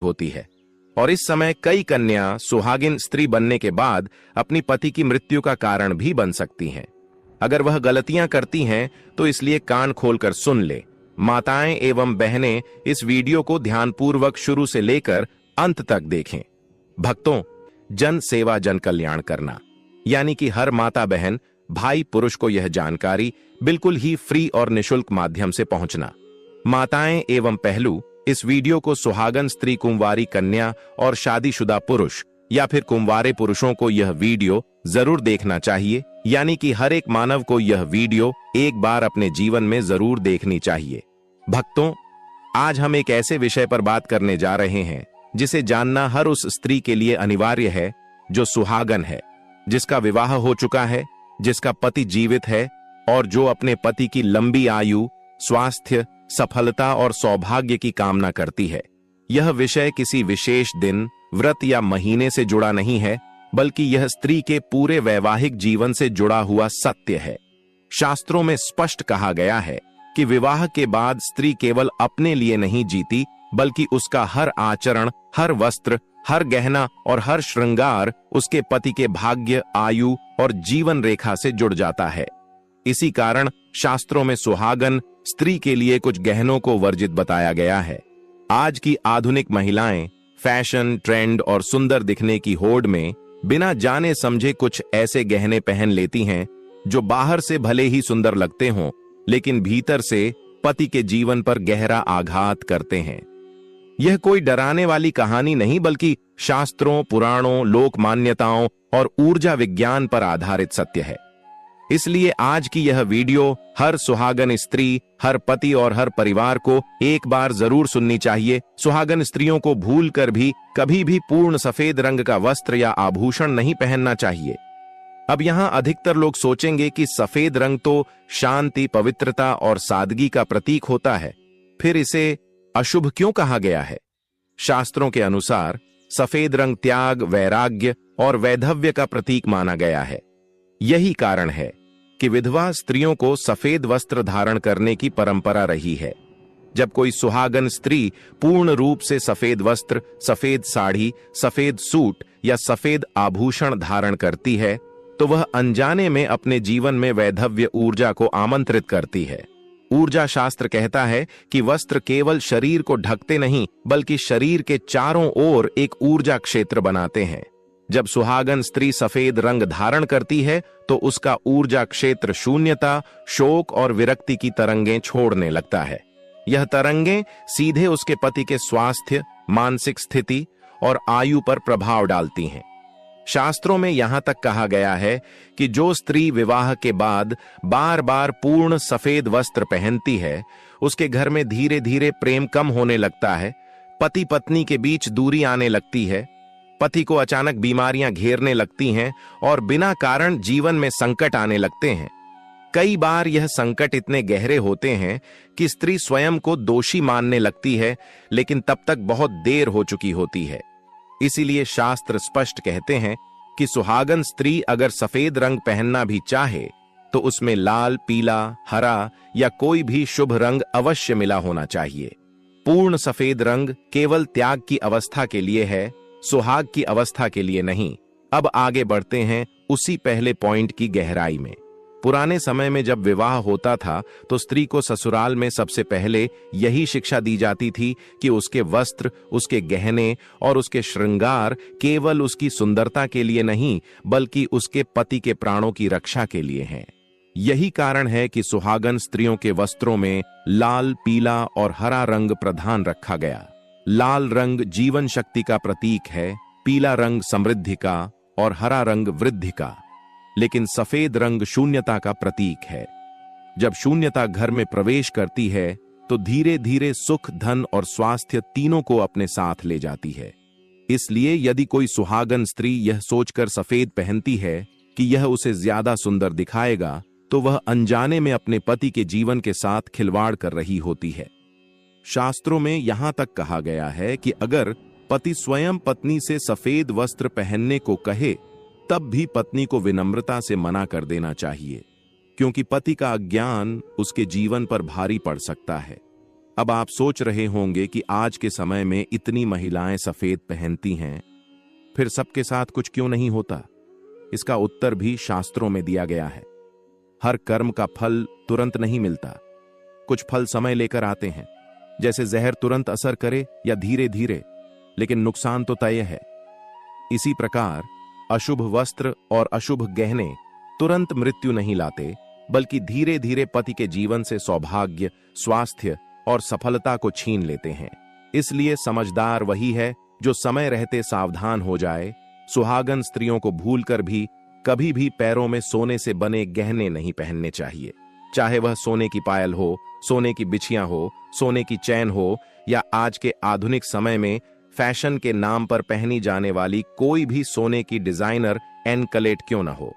होती है और इस समय कई कन्या सुहागिन स्त्री बनने के बाद अपनी पति की मृत्यु का कारण भी बन सकती हैं। अगर वह गलतियां करती हैं तो इसलिए कान खोलकर सुन ले। माताएं एवं बहनें इस वीडियो को ध्यानपूर्वक शुरू से लेकर अंत तक देखें। भक्तों, जन सेवा जन कल्याण करना, यानी कि हर माता बहन भाई पुरुष को यह जानकारी बिल्कुल ही फ्री और निशुल्क माध्यम से पहुंचना। माताएं एवं पहलू, इस वीडियो को सुहागन स्त्री, कुंवारी कन्या और शादीशुदा पुरुष या फिर कुंवारे पुरुषों को यह वीडियो जरूर देखना चाहिए, यानी कि हर एक मानव को यह वीडियो एक बार अपने जीवन में जरूर देखनी चाहिए। भक्तों, आज हम एक ऐसे विषय पर बात करने जा रहे हैं जिसे जानना हर उस स्त्री के लिए अनिवार्य है जो सुहागन है, जिसका विवाह हो चुका है, जिसका पति जीवित है और जो अपने पति की लंबी आयु, स्वास्थ्य, सफलता और सौभाग्य की कामना करती है। यह विषय किसी विशेष दिन, व्रत या महीने से जुड़ा नहीं है, बल्कि यह स्त्री के पूरे वैवाहिक जीवन से जुड़ा हुआ सत्य है। शास्त्रों में स्पष्ट कहा गया है कि विवाह के बाद स्त्री केवल अपने लिए नहीं जीती, बल्कि उसका हर आचरण, हर वस्त्र, हर गहना और हर श्रृंगार उसके पति के भाग्य, आयु और जीवन रेखा से जुड़ जाता है। इसी कारण शास्त्रों में सुहागन स्त्री के लिए कुछ गहनों को वर्जित बताया गया है। आज की आधुनिक महिलाएं फैशन, ट्रेंड और सुंदर दिखने की होड़ में बिना जाने समझे कुछ ऐसे गहने पहन लेती हैं जो बाहर से भले ही सुंदर लगते हों, लेकिन भीतर से पति के जीवन पर गहरा आघात करते हैं। यह कोई डराने वाली कहानी नहीं, बल्कि शास्त्रों, पुराणों, लोक मान्यताओं और ऊर्जा विज्ञान पर आधारित सत्य है। इसलिए आज की यह वीडियो हर सुहागन स्त्री, हर पति और हर परिवार को एक बार जरूर सुननी चाहिए। सुहागन स्त्रियों को भूलकर भी कभी भी पूर्ण सफेद रंग का वस्त्र या आभूषण नहीं पहनना चाहिए। अब यहां अधिकतर लोग सोचेंगे कि सफेद रंग तो शांति, पवित्रता और सादगी का प्रतीक होता है, फिर इसे अशुभ क्यों कहा गया है? शास्त्रों के अनुसार सफेद रंग त्याग, वैराग्य और वैधव्य का प्रतीक माना गया है। यही कारण है कि विधवा स्त्रियों को सफेद वस्त्र धारण करने की परंपरा रही है। जब कोई सुहागन स्त्री पूर्ण रूप से सफेद वस्त्र, सफेद साड़ी, सफेद सूट या सफेद आभूषण धारण करती है, तो वह अनजाने में अपने जीवन में वैधव्य ऊर्जा को आमंत्रित करती है। ऊर्जा शास्त्र कहता है कि वस्त्र केवल शरीर को ढकते नहीं, बल्कि शरीर के चारों ओर एक ऊर्जा क्षेत्र बनाते हैं। जब सुहागन स्त्री सफेद रंग धारण करती है तो उसका ऊर्जा क्षेत्र शून्यता, शोक और विरक्ति की तरंगें छोड़ने लगता है। यह तरंगें सीधे उसके पति के स्वास्थ्य, मानसिक स्थिति और आयु पर प्रभाव डालती हैं। शास्त्रों में यहां तक कहा गया है कि जो स्त्री विवाह के बाद बार बार पूर्ण सफेद वस्त्र पहनती है, उसके घर में धीरे धीरे प्रेम कम होने लगता है, पति पत्नी के बीच दूरी आने लगती है, पति को अचानक बीमारियां घेरने लगती हैं और बिना कारण जीवन में संकट आने लगते हैं। कई बार यह संकट इतने गहरे होते हैं कि स्त्री स्वयं को दोषी मानने लगती है, लेकिन तब तक बहुत देर हो चुकी होती है। इसीलिए शास्त्र स्पष्ट कहते हैं कि सुहागन स्त्री अगर सफेद रंग पहनना भी चाहे तो उसमें लाल, पीला, हरा या कोई भी शुभ रंग अवश्य मिला होना चाहिए। पूर्ण सफेद रंग केवल त्याग की अवस्था के लिए है, सुहाग की अवस्था के लिए नहीं। अब आगे बढ़ते हैं उसी पहले पॉइंट की गहराई में। पुराने समय में जब विवाह होता था तो स्त्री को ससुराल में सबसे पहले यही शिक्षा दी जाती थी कि उसके वस्त्र, उसके गहने और उसके श्रृंगार केवल उसकी सुंदरता के लिए नहीं, बल्कि उसके पति के प्राणों की रक्षा के लिए हैं। यही कारण है कि सुहागन स्त्रियों के वस्त्रों में लाल, पीला और हरा रंग प्रधान रखा गया। लाल रंग जीवन शक्ति का प्रतीक है, पीला रंग समृद्धि का और हरा रंग वृद्धि का, लेकिन सफेद रंग शून्यता का प्रतीक है। जब शून्यता घर में प्रवेश करती है तो धीरे धीरे सुख, धन और स्वास्थ्य तीनों को अपने साथ ले जाती है। इसलिए यदि कोई सुहागन स्त्री यह सोचकर सफेद पहनती है कि यह उसे ज्यादा सुंदर दिखाएगा, तो वह अनजाने में अपने पति के जीवन के साथ खिलवाड़ कर रही होती है। शास्त्रों में यहां तक कहा गया है कि अगर पति स्वयं पत्नी से सफेद वस्त्र पहनने को कहे, तब भी पत्नी को विनम्रता से मना कर देना चाहिए, क्योंकि पति का अज्ञान उसके जीवन पर भारी पड़ सकता है। अब आप सोच रहे होंगे कि आज के समय में इतनी महिलाएं सफेद पहनती हैं, फिर सबके साथ कुछ क्यों नहीं होता? इसका उत्तर भी शास्त्रों में दिया गया है। हर कर्म का फल तुरंत नहीं मिलता, कुछ फल समय लेकर आते हैं। जैसे जहर तुरंत असर करे या धीरे धीरे, लेकिन नुकसान तो तय है। इसी प्रकार अशुभ वस्त्र और अशुभ गहने तुरंत मृत्यु नहीं लाते, बल्कि धीरे धीरे पति के जीवन से सौभाग्य, स्वास्थ्य और सफलता को छीन लेते हैं। इसलिए समझदार वही है जो समय रहते सावधान हो जाए। सुहागन स्त्रियों को भूलकर भी कभी भी पैरों में सोने से बने गहने नहीं पहनने चाहिए, चाहे वह सोने की पायल हो, सोने की बिछियां हो, सोने की चैन हो, या आज के आधुनिक समय में फैशन के नाम पर पहनी जाने वाली कोई भी सोने की डिजाइनर एनकलेट क्यों न हो।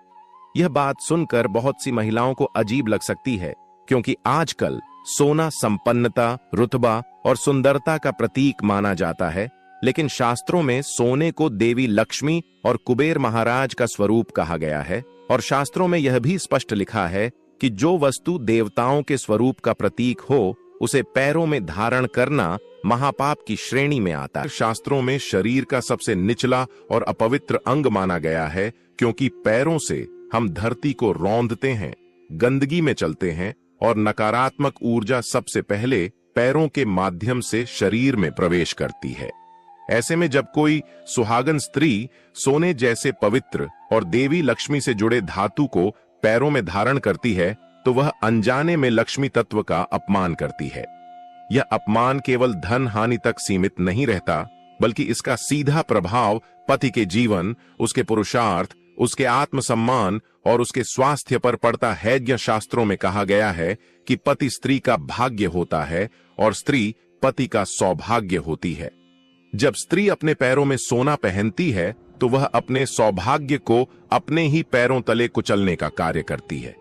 यह बात सुनकर बहुत सी महिलाओं को अजीब लग सकती है, क्योंकि आजकल सोना संपन्नता, रुतबा और सुंदरता का प्रतीक माना जाता है। लेकिन शास्त्रों में सोने को देवी लक्ष्मी और कुबेर महाराज का स्वरूप कहा गया है, और शास्त्रों में यह भी स्पष्ट लिखा है कि जो वस्तु देवताओं के स्वरूप का प्रतीक हो, उसे पैरों में धारण करना महापाप की श्रेणी में आता है। शास्त्रों में शरीर का सबसे निचला और अपवित्र अंग माना गया है, क्योंकि पैरों से हम धरती को रौंदते हैं, गंदगी में चलते हैं, और नकारात्मक ऊर्जा सबसे पहले पैरों के माध्यम से शरीर में प्रवेश करती है। ऐसे में जब कोई सुहागन स्त्री सोने जैसे पवित्र और देवी लक्ष्मी से जुड़े धातु को पैरों में धारण करती है, तो वह अनजाने में लक्ष्मी तत्व का अपमान करती है। यह अपमान केवल धन हानि तक सीमित नहीं रहता, बल्कि इसका सीधा प्रभाव पति के जीवन, उसके पुरुषार्थ, उसके आत्मसम्मान और उसके स्वास्थ्य पर पड़ता है। यज्ञ शास्त्रों में कहा गया है कि पति स्त्री का भाग्य होता है और स्त्री पति का सौभाग्य होती है। जब स्त्री अपने पैरों में सोना पहनती है, तो वह अपने सौभाग्य को अपने ही पैरों तले कुचलने का कार्य करती है।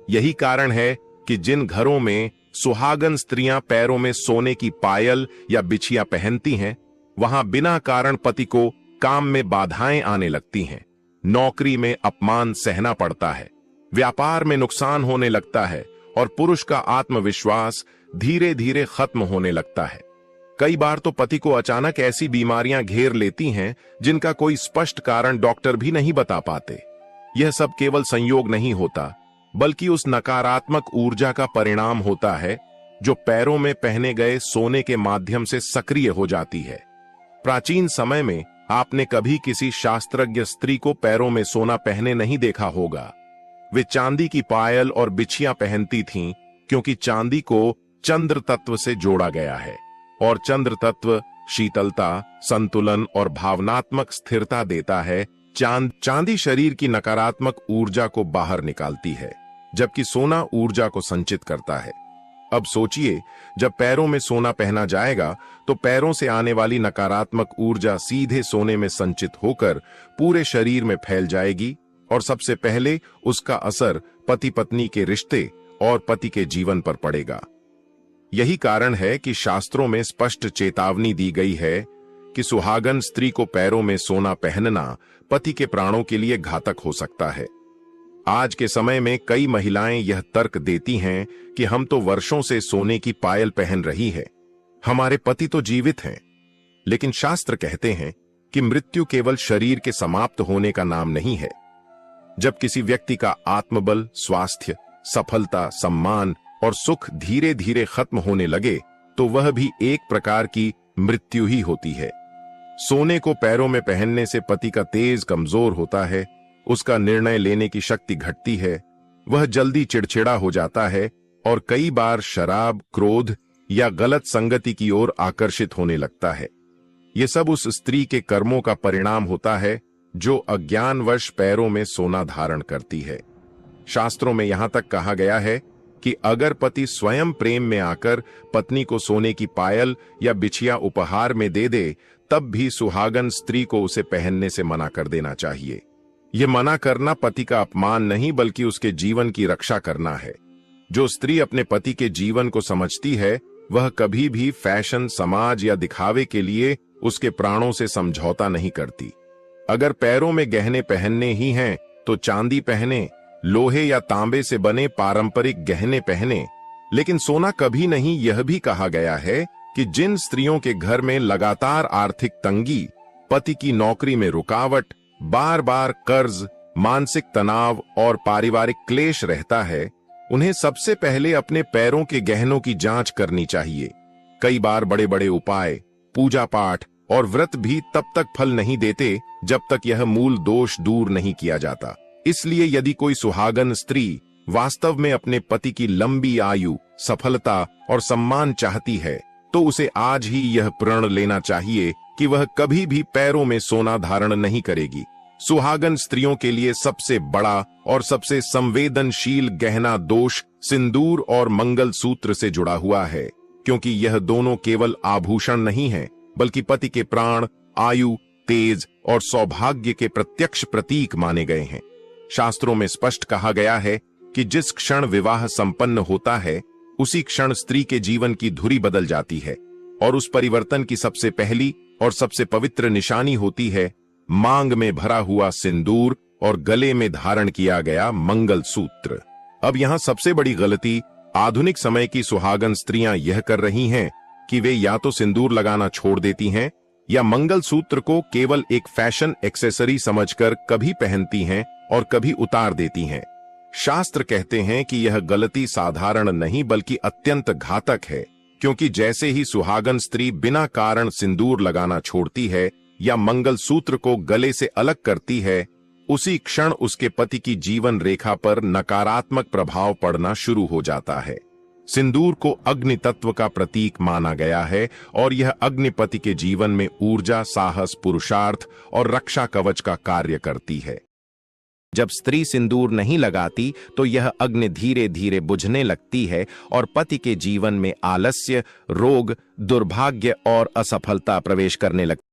यही कारण है कि जिन घरों में सुहागन स्त्रियां पैरों में सोने की पायल या बिछिया पहनती हैं, वहां बिना कारण पति को काम में बाधाएं आने लगती हैं, नौकरी में अपमान सहना पड़ता है, व्यापार में नुकसान होने लगता है, और पुरुष का आत्मविश्वास धीरे धीरे खत्म होने लगता है। कई बार तो पति को अचानक ऐसी बीमारियां घेर लेती हैं जिनका कोई स्पष्ट कारण डॉक्टर भी नहीं बता पाते। यह सब केवल संयोग नहीं होता, बल्कि उस नकारात्मक ऊर्जा का परिणाम होता है जो पैरों में पहने गए सोने के माध्यम से सक्रिय हो जाती है। प्राचीन समय में आपने कभी किसी शास्त्रज्ञ स्त्री को पैरों में सोना पहने नहीं देखा होगा। वे चांदी की पायल और बिछियां पहनती थीं, क्योंकि चांदी को चंद्र तत्व से जोड़ा गया है, और चंद्र तत्व शीतलता, संतुलन और भावनात्मक स्थिरता देता है। चांदी शरीर की नकारात्मक ऊर्जा को बाहर निकालती है, जबकि सोना ऊर्जा को संचित करता है। अब सोचिए, जब पैरों में सोना पहना जाएगा तो पैरों से आने वाली नकारात्मक ऊर्जा सीधे सोने में संचित होकर पूरे शरीर में फैल जाएगी, और सबसे पहले उसका असर पति पत्नी के रिश्ते और पति के जीवन पर पड़ेगा। यही कारण है कि शास्त्रों में स्पष्ट चेतावनी दी गई है कि सुहागन स्त्री को पैरों में सोना पहनना पति के प्राणों के लिए घातक हो सकता है। आज के समय में कई महिलाएं यह तर्क देती हैं कि हम तो वर्षों से सोने की पायल पहन रही है, हमारे पति तो जीवित हैं। लेकिन शास्त्र कहते हैं कि मृत्यु केवल शरीर के समाप्त होने का नाम नहीं है। जब किसी व्यक्ति का आत्मबल, स्वास्थ्य, सफलता, सम्मान और सुख धीरे धीरे खत्म होने लगे, तो वह भी एक प्रकार की मृत्यु ही होती है। सोने को पैरों में पहनने से पति का तेज कमजोर होता है, उसका निर्णय लेने की शक्ति घटती है, वह जल्दी चिड़चिड़ा हो जाता है और कई बार शराब, क्रोध या गलत संगति की ओर आकर्षित होने लगता है। ये सब उस स्त्री के कर्मों का परिणाम होता है जो अज्ञानवश पैरों में सोना धारण करती है। शास्त्रों में यहां तक कहा गया है कि अगर पति स्वयं प्रेम में आकर पत्नी को सोने की पायल या बिछिया उपहार में दे दे, तब भी सुहागन स्त्री को उसे पहनने से मना कर देना चाहिए। यह मना करना पति का अपमान नहीं, बल्कि उसके जीवन की रक्षा करना है। जो स्त्री अपने पति के जीवन को समझती है, वह कभी भी फैशन, समाज या दिखावे के लिए उसके प्राणों से समझौता नहीं करती। अगर पैरों में गहने पहनने ही हैं, तो चांदी पहने, लोहे या तांबे से बने पारंपरिक गहने पहने, लेकिन सोना कभी नहीं यह भी कहा गया है कि जिन स्त्रियों के घर में लगातार आर्थिक तंगी, पति की नौकरी में रुकावट, बार बार कर्ज, मानसिक तनाव और पारिवारिक क्लेश रहता है, उन्हें सबसे पहले अपने पैरों के गहनों की जांच करनी चाहिए। कई बार बड़े बड़े उपाय, पूजा पाठ और व्रत भी तब तक फल नहीं देते जब तक यह मूल दोष दूर नहीं किया जाता। इसलिए यदि कोई सुहागन स्त्री वास्तव में अपने पति की लंबी आयु, सफलता और सम्मान चाहती है, तो उसे आज ही यह प्रण लेना चाहिए कि वह कभी भी पैरों में सोना धारण नहीं करेगी। सुहागन स्त्रियों के लिए सबसे बड़ा और सबसे संवेदनशील गहना दोष सिंदूर और मंगलसूत्र से जुड़ा हुआ है, क्योंकि यह दोनों केवल आभूषण नहीं है, बल्कि पति के प्राण, आयु, तेज और सौभाग्य के प्रत्यक्ष प्रतीक माने गए हैं। शास्त्रों में स्पष्ट कहा गया है कि जिस क्षण विवाह संपन्न होता है, उसी क्षण स्त्री के जीवन की धुरी बदल जाती है, और उस परिवर्तन की सबसे पहली और सबसे पवित्र निशानी होती है मांग में भरा हुआ सिंदूर और गले में धारण किया गया मंगलसूत्र। अब यहाँ सबसे बड़ी गलती आधुनिक समय की सुहागन स्त्रियां यह कर रही हैं कि वे या तो सिंदूर लगाना छोड़ देती हैं या मंगलसूत्र को केवल एक फैशन एक्सेसरी समझकर कभी पहनती हैं और कभी उतार देती हैं। शास्त्र कहते हैं कि यह गलती साधारण नहीं बल्कि अत्यंत घातक है, क्योंकि जैसे ही सुहागन स्त्री बिना कारण सिंदूर लगाना छोड़ती है या मंगलसूत्र को गले से अलग करती है, उसी क्षण उसके पति की जीवन रेखा पर नकारात्मक प्रभाव पड़ना शुरू हो जाता है। सिंदूर को अग्नि तत्व का प्रतीक माना गया है और यह अग्निपति के जीवन में ऊर्जा, साहस, पुरुषार्थ और रक्षा कवच का कार्य करती है। जब स्त्री सिंदूर नहीं लगाती तो यह अग्नि धीरे धीरे बुझने लगती है और पति के जीवन में आलस्य, रोग, दुर्भाग्य और असफलता प्रवेश करने लगती है।